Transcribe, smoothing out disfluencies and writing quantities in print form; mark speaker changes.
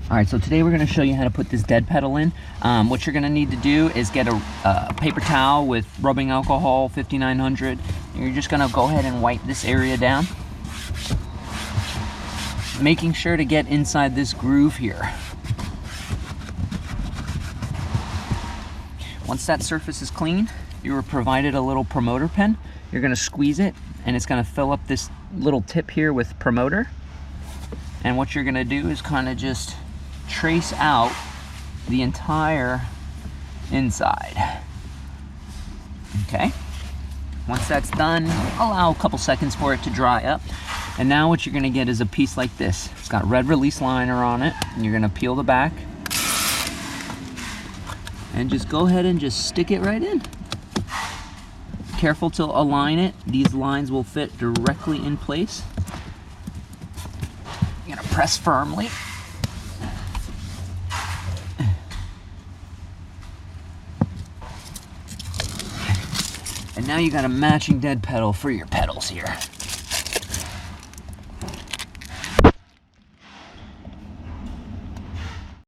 Speaker 1: All right, so today we're gonna show you how to put this dead pedal in. What you're gonna need to do is get a paper towel with rubbing alcohol, 5900. You're just gonna go ahead and wipe this area down, making sure to get inside this groove here. Once that surface is clean, you were provided a little promoter pen. You're gonna squeeze it, and it's gonna fill up this little tip here with promoter. And what you're gonna do is kind of just trace out the entire inside. Okay, once that's done, allow a couple seconds for it to dry up. And now what you're gonna get is a piece like this. It's got red release liner on it, and you're gonna peel the back and just go ahead and just stick it right in. Careful to align it. These lines will fit directly in place. You're gonna press firmly. And now you got a matching dead pedal for your pedals here.